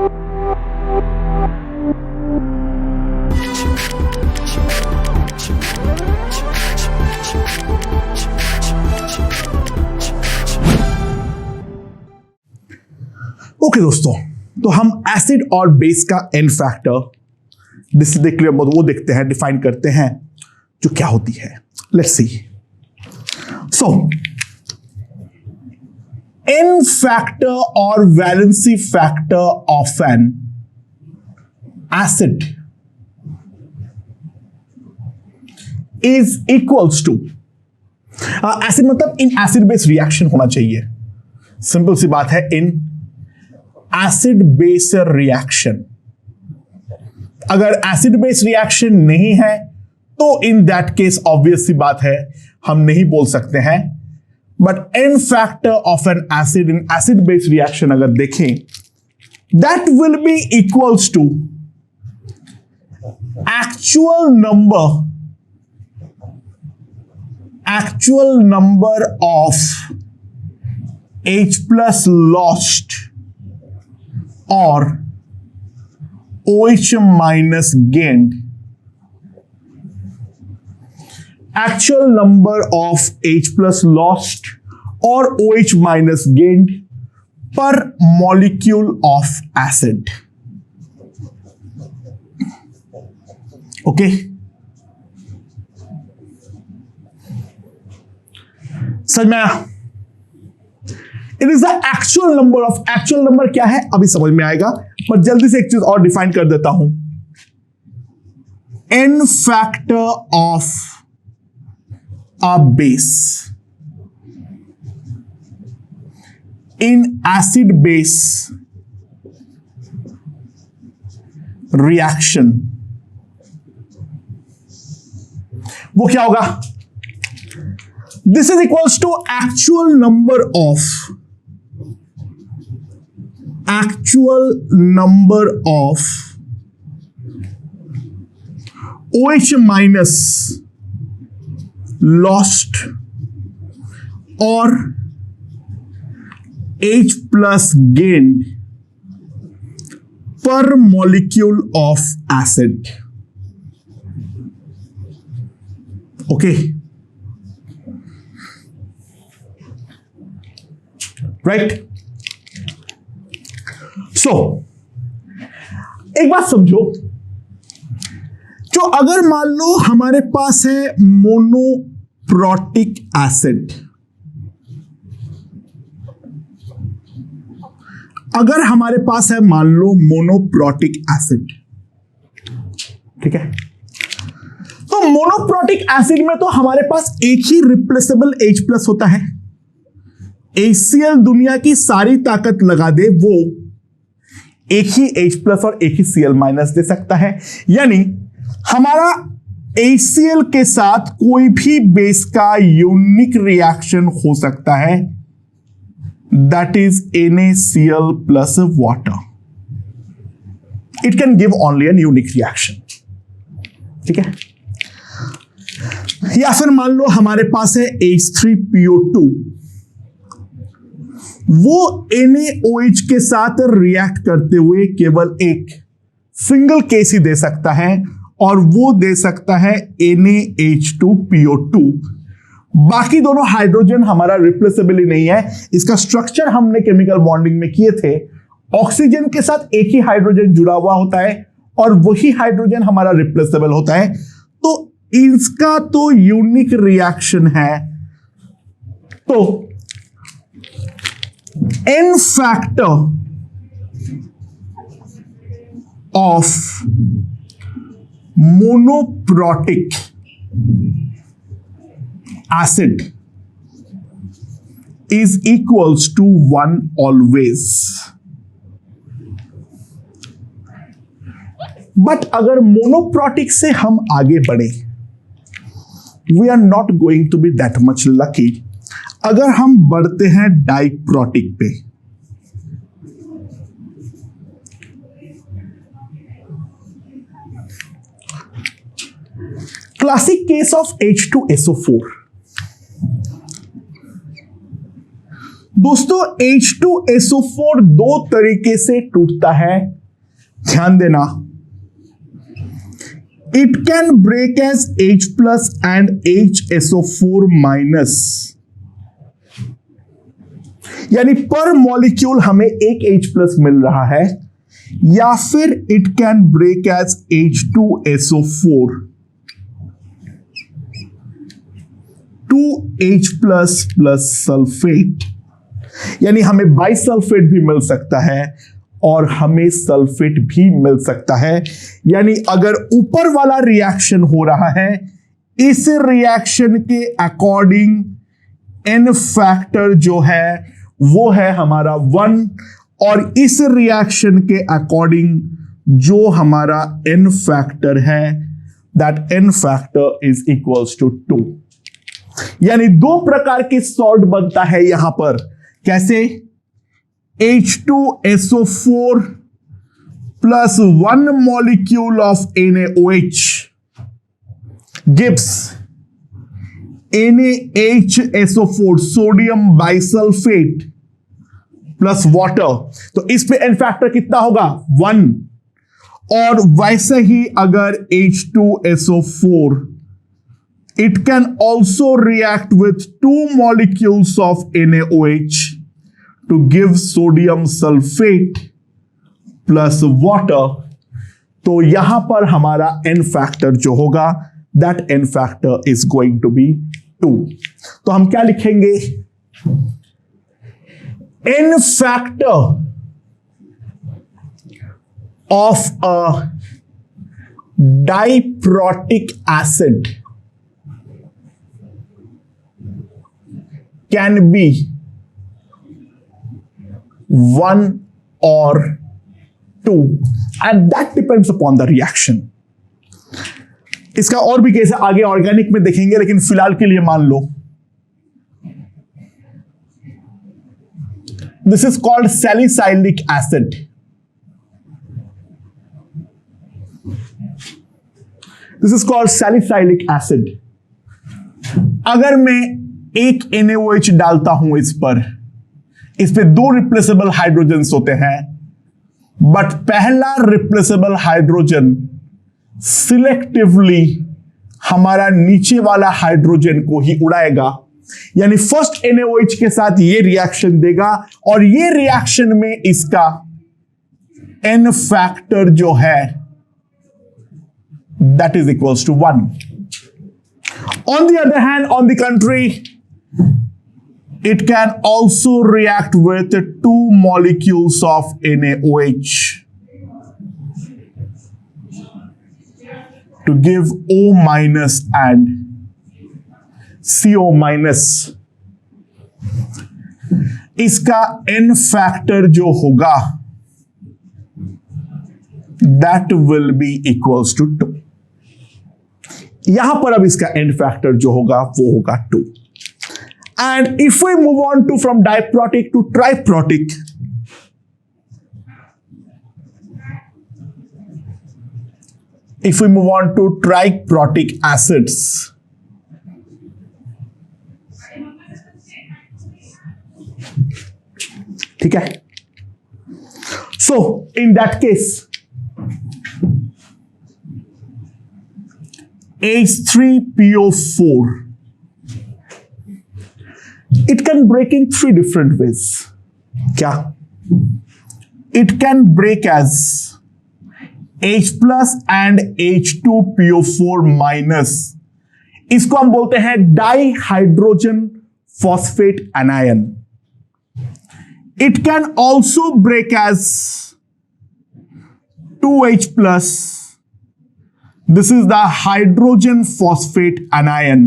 Okay दोस्तों, तो हम एसिड और बेस का एन फैक्टर वो देखते हैं, डिफाइन करते हैं जो क्या होती है। Let's see. So N factor or valency factor of an acid is equals to, acid मतलब इन एसिड बेस रिएक्शन होना चाहिए। सिंपल सी बात है, इन एसिड बेस रिएक्शन। अगर एसिड बेस रिएक्शन नहीं है तो इन दैट केस ऑब्वियस सी बात है, हम नहीं बोल सकते हैं। But n factor of an acid in acid base reaction अगर देखें, that will be equals to actual number of H plus lost or OH minus gained, actual number of H plus lost or OH minus gained per molecule of acid. Okay, समझ में आया? It is the actual number of, actual number क्या है अभी समझ में आएगा, पर जल्दी से एक चीज और डिफाइन कर देता हूं। N factor of a base in acid base reaction, वो क्या होगा? This is equals to actual number of OH minus lost or H plus gained per molecule of acid. Okay, right? So, एक बात समझो, जो अगर मान लो हमारे पास है मोनोप्रोटिक एसिड, अगर हमारे पास है मान लो मोनोप्रोटिक एसिड, ठीक है, तो मोनोप्रोटिक एसिड में तो हमारे पास एक ही रिप्लेसेबल H प्लस होता है। HCl दुनिया की सारी ताकत लगा दे, वो एक ही H प्लस और एक ही Cl माइनस दे सकता है। यानी हमारा HCl के साथ कोई भी बेस का यूनिक रिएक्शन हो सकता है, that is NaCl plus water. It can give only an unique reaction, ठीक है। या फिर मान लो हमारे पास है H3PO2, वो NaOH के साथ रिएक्ट करते हुए केवल एक सिंगल केस ही दे सकता है, और वो दे सकता है NaH2PO2। बाकी दोनों हाइड्रोजन हमारा रिप्लेसेबल ही नहीं है। इसका स्ट्रक्चर हमने केमिकल बॉन्डिंग में किए थे, ऑक्सीजन के साथ एक ही हाइड्रोजन जुड़ा हुआ होता है और वही हाइड्रोजन हमारा रिप्लेसेबल होता है। तो इसका तो यूनिक रिएक्शन है। तो n factor of monoprotic acid is equals to 1 always. But अगर मोनोप्रोटिक से हम आगे बढ़े, we are not going to be that much lucky. अगर हम बढ़ते हैं डाइप्रोटिक पे, क्लासिक केस ऑफ H2SO4। दोस्तों, H2SO4 दो तरीके से टूटता है। ध्यान देना, it can break as H plus and HSO4 minus, यानी पर मॉलिक्यूल हमें एक H प्लस मिल रहा है, या फिर it can break as H2SO4 2H plus plus sulphate, यानी हमें बाइसल्फेट भी मिल सकता है और हमें सल्फेट भी मिल सकता है। यानी अगर ऊपर वाला रिएक्शन हो रहा है, इस रिएक्शन के अकॉर्डिंग एन फैक्टर जो है वो है हमारा 1, और इस रिएक्शन के अकॉर्डिंग जो हमारा एन फैक्टर है, that n factor is equals to 2। यानी दो प्रकार के सॉल्ट बनता है यहां पर। कैसे? H2SO4 plus 1 molecule of NaOH gives NaHSO4 sodium bisulfate plus water। तो इस पे एन फैक्टर कितना होगा? 1। और वैसे ही अगर H2SO4 it can also react with 2 molecules of NaOH to give sodium sulfate plus water। तो यहां पर हमारा n फैक्टर जो होगा, that n factor is going to be 2। तो हम क्या लिखेंगे? n factor of a diprotic acid can be 1 or 2 and that depends upon the reaction। इसका और भी केस है, आगे ऑर्गेनिक में देखेंगे, लेकिन फिलहाल के लिए मान लो this is called salicylic acid. This is called salicylic acid. अगर मैं एक NaOH डालता हूं इस पे 2 रिप्लेसेबल हाइड्रोजन्स होते हैं, बट पहला रिप्लेसेबल हाइड्रोजन सिलेक्टिवली हमारा नीचे वाला हाइड्रोजन को ही उड़ाएगा। यानी फर्स्ट NaOH के साथ ये रिएक्शन देगा और ये रिएक्शन में इसका n फैक्टर जो है that is equals to 1। On the other hand, on the contrary, it can also react with 2 molecules of NaOH to give O minus and CO minus। इसका n फैक्टर जो होगा that will be equals to 2। यहां पर अब इसका N factor जो होगा वो होगा 2। And if we move on to from diprotic to triprotic, if we move on to triprotic acids, ठीक है। So in that case H3PO4, it can break in 3 different ways। क्या? It can break as H plus and H2PO4 minus। इसको हम बोलते हैं dihydrogen phosphate anion. It can also break as 2H plus, this is the hydrogen phosphate anion।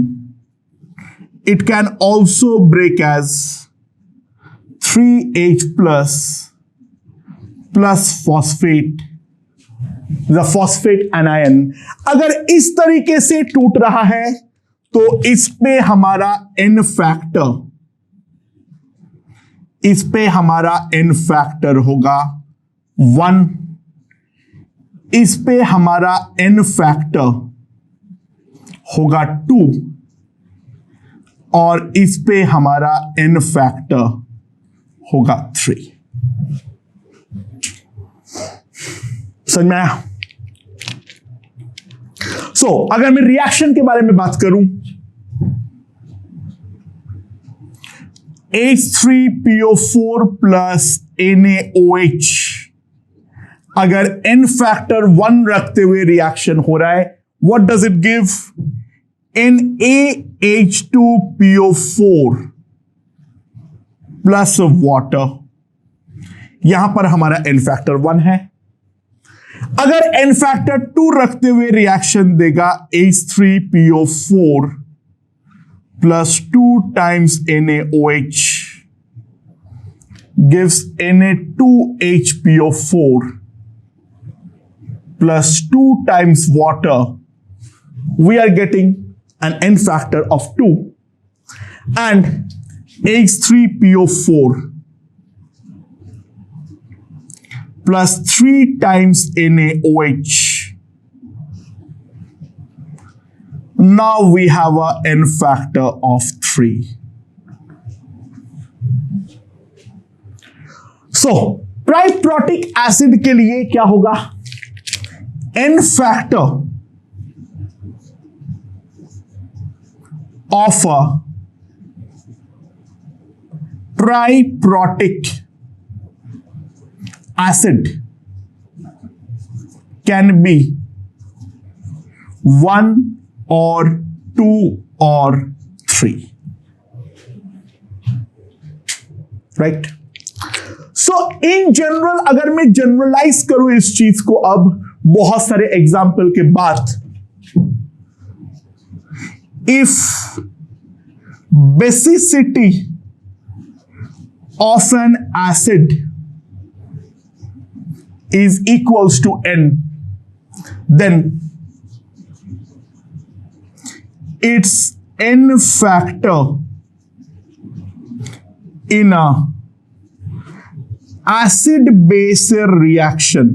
It can also break as 3H plus plus phosphate, the phosphate anion। अगर इस तरीके से टूट रहा है तो इस पे हमारा n फैक्टर, इस पे हमारा n फैक्टर होगा 1, इस पे हमारा n फैक्टर होगा 2 और इस पे हमारा n फैक्टर होगा 3। समझ में आया? अगर मैं रिएक्शन के बारे में बात करूं, H3PO4 प्लस NaOH, अगर n फैक्टर 1 रखते हुए रिएक्शन हो रहा है, what does it give? NaH2PO4 plus water. यहां पर हमारा n फैक्टर 1 है। अगर n फैक्टर 2 रखते हुए रिएक्शन देगा H3PO4 plus 2 times NaOH gives Na2HPO4 plus 2 times water. We are getting an n factor of 2, and H3PO4 plus 3 times NaOH. Now we have a n factor of 3. Triprotic acid के लिए क्या होगा? n factor of a triprotic acid can be 1 or 2 or 3, right? In general अगर मैं generalise करूं इस चीज को अब बहुत सारे एग्जाम्पल के बाद, if basicity of an acid is equals to n, then its n factor in a acid base reaction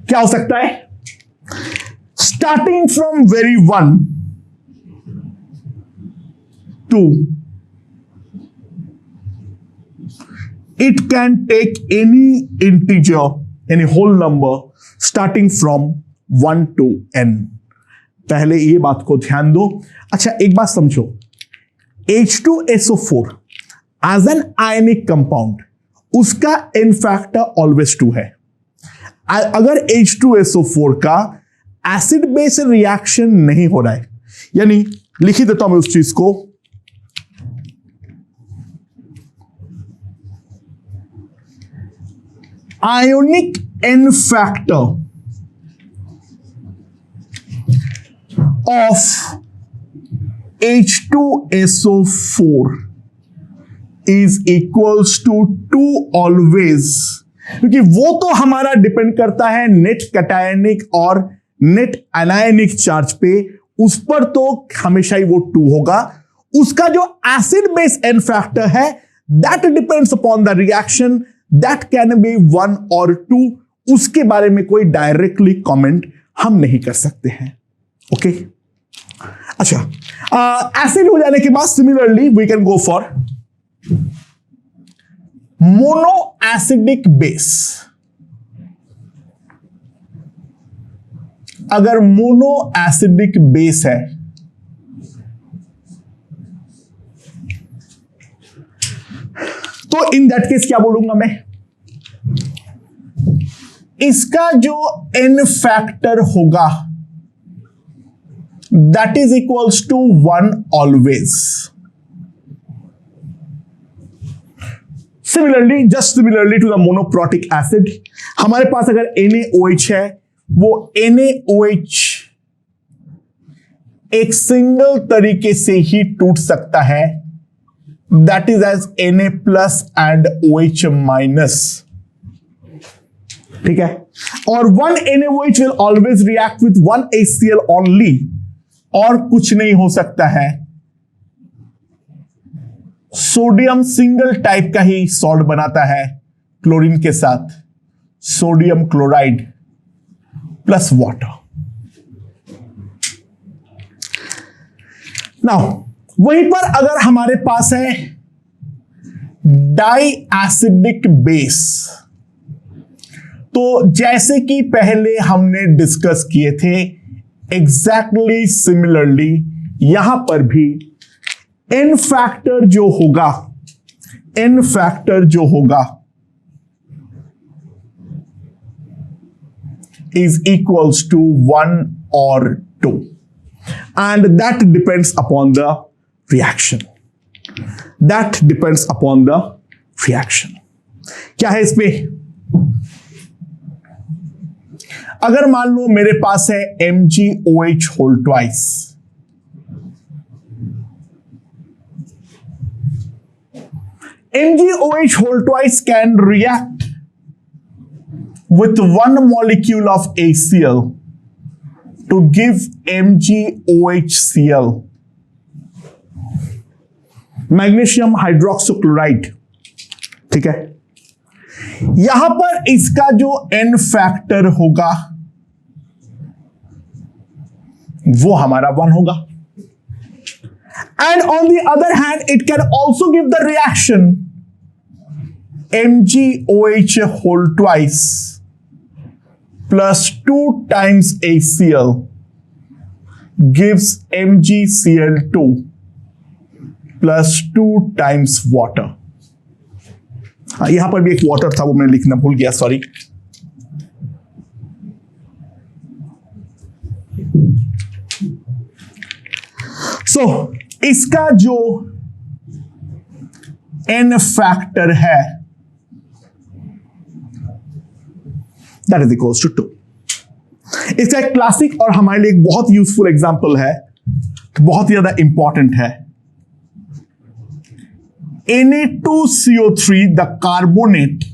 क्या हो सकता है? Starting from very 1 to it can take any integer, any whole number starting from 1 to n. पहले ये बात को ध्यान दो। अच्छा, एक बात समझो, H2SO4 as an ionic compound, उसका n फैक्टर ऑलवेज 2 है। अगर H2SO4 का एसिड बेस रिएक्शन नहीं हो रहा है, यानी लिख ही देता हूं मैं उस चीज को, ionic n factor of H2SO4 is equals to 2 always, क्योंकि वो तो हमारा डिपेंड करता है नेट कैटायनिक और नेट एनायनिक चार्ज पे, उस पर तो हमेशा ही वो 2 होगा। उसका जो एसिड बेस एन फैक्टर है that depends upon the reaction, that can be 1 और 2। उसके बारे में कोई डायरेक्टली कमेंट हम नहीं कर सकते हैं। ओके अच्छा, एसिड हो जाने के बाद similarly we can go for mono acidic base. अगर मोनो एसिडिक बेस है तो इन दैट केस क्या बोलूंगा मैं, इसका जो n फैक्टर होगा that is equals to 1 always. Similarly, just similarly to the monoprotic acid, हमारे पास अगर NaOH है, वो NaOH एक सिंगल तरीके से ही टूट सकता है, that is as Na plus and OH minus, ठीक है? और 1 NaOH will always react with 1 HCl only, और कुछ नहीं हो सकता है। सोडियम सिंगल टाइप का ही सॉल्ट बनाता है क्लोरीन के साथ, sodium chloride plus water. Now वहीं पर अगर हमारे पास है डाई एसिडिक बेस, तो जैसे कि पहले हमने डिस्कस किए थे, एग्जैक्टली सिमिलरली यहां पर भी n फैक्टर जो होगा is equals to 1 or 2, and that depends upon the reaction. क्या है इसमें? अगर मान लो मेरे पास है MgOH whole twice, MgOH whole twice can react with one molecule of ACl to give MgOHCl, magnesium hydroxochloride. ठीक है, यहां पर इसका जो n फैक्टर होगा वो हमारा 1 होगा, and on the other hand it can also give the reaction MgOH whole twice plus 2 times ACl gives MgCl2 plus 2 times water। यहां पर भी एक वाटर था, वो मैंने लिखना भूल गया, सॉरी। सो इसका जो n फैक्टर है that is equals to 2। इसका एक क्लासिक और हमारे लिए एक बहुत यूजफुल एग्जांपल है, बहुत ही ज्यादा इंपॉर्टेंट है। Na2CO3 द कार्बोनेट,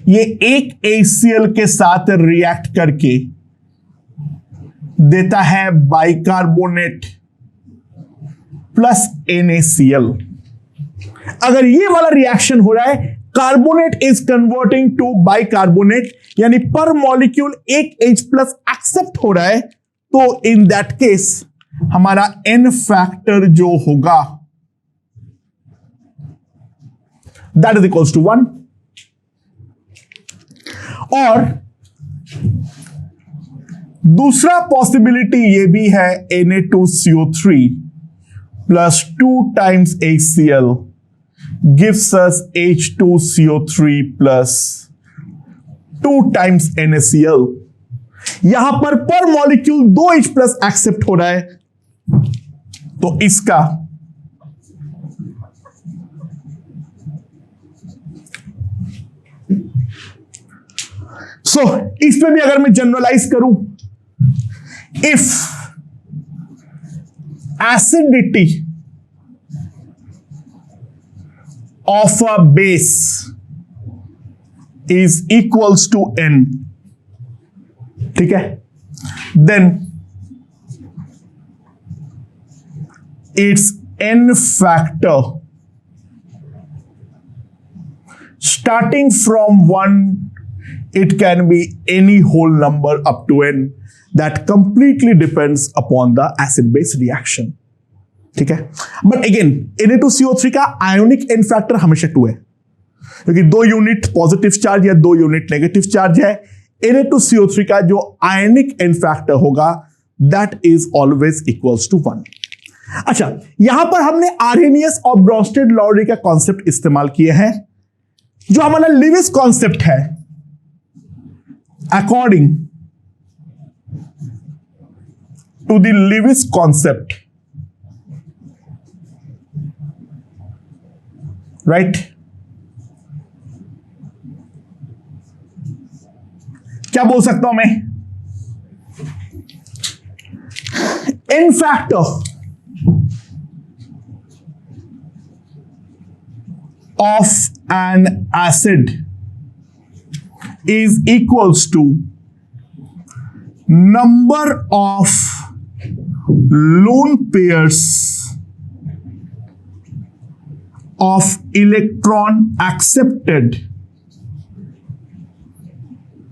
ये एक ACl के साथ रिएक्ट करके देता है बाइकार्बोनेट प्लस NaCl। अगर ये वाला रिएक्शन हो रहा है, carbonate is converting to bicarbonate, यानी पर मॉलिक्यूल एक H प्लस एक्सेप्ट हो रहा है, तो इन दैट केस हमारा n फैक्टर जो होगा दैट इज इक्वल्स टू 1। और दूसरा पॉसिबिलिटी ये भी है, Na2CO3 plus 2 times ACl gives us H2CO3 plus 2 times NaCl। यहां पर मॉलिक्यूल 2 H प्लस एक्सेप्ट हो रहा है, तो इसका इसमें भी अगर मैं जनरलाइज करूं, if acidity of a base is equals to n, ठीक है, then its n factor starting from 1, it can be any whole number up to n, that completely depends upon the acid base reaction। ठीक है, but again Na2CO3 का ionic n factor हमेशा 2 है, क्योंकि 2 unit positive charge या 2 unit negative charge है। Na2CO3 का जो आयोनिक n फैक्टर होगा that is always equals to 1। अच्छा, यहां पर हमने आर्हेनियस और ब्रोंस्टेड-लाउरी का कॉन्सेप्ट इस्तेमाल किए हैं, जो हमारा लिविस कॉन्सेप्ट है। According to the Lewis concept, right? क्या बोल सकता हूं मैं? In factor of an acid is equals to number of lone pairs of electron accepted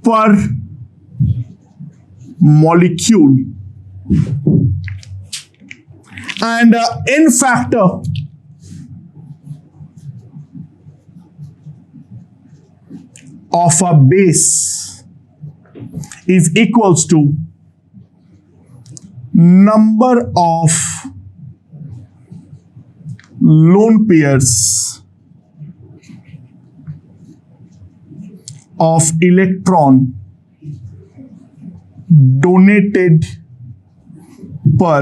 per molecule, and n factor of a base is equals to number of lone pairs of electron donated per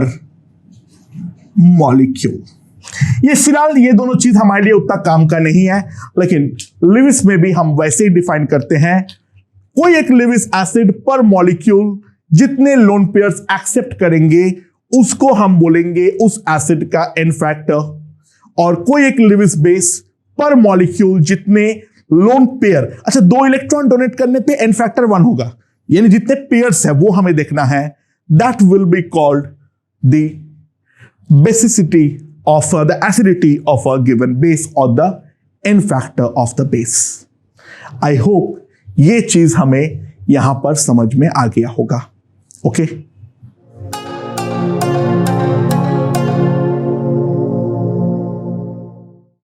molecule। ये फिलहाल ये दोनों चीज हमारे लिए उतना काम का नहीं है, लेकिन लिविस में भी हम वैसे ही डिफाइन करते हैं। कोई एक लिविस एसिड पर मॉलिक्यूल जितने लोन पेयर्स एक्सेप्ट करेंगे उसको हम बोलेंगे उस एसिड का एन फैक्टर, और कोई एक लिविस बेस पर मॉलिक्यूल जितने लोन पेयर, अच्छा 2 इलेक्ट्रॉन डोनेट करने पे एन फैक्टर 1 होगा, यानी जितने पेयर्स है वो हमें देखना है, that will be called the basicity of the acidity of a given base or the n factor of the base। I hope ये चीज हमें यहां पर समझ में आ गया होगा। ओके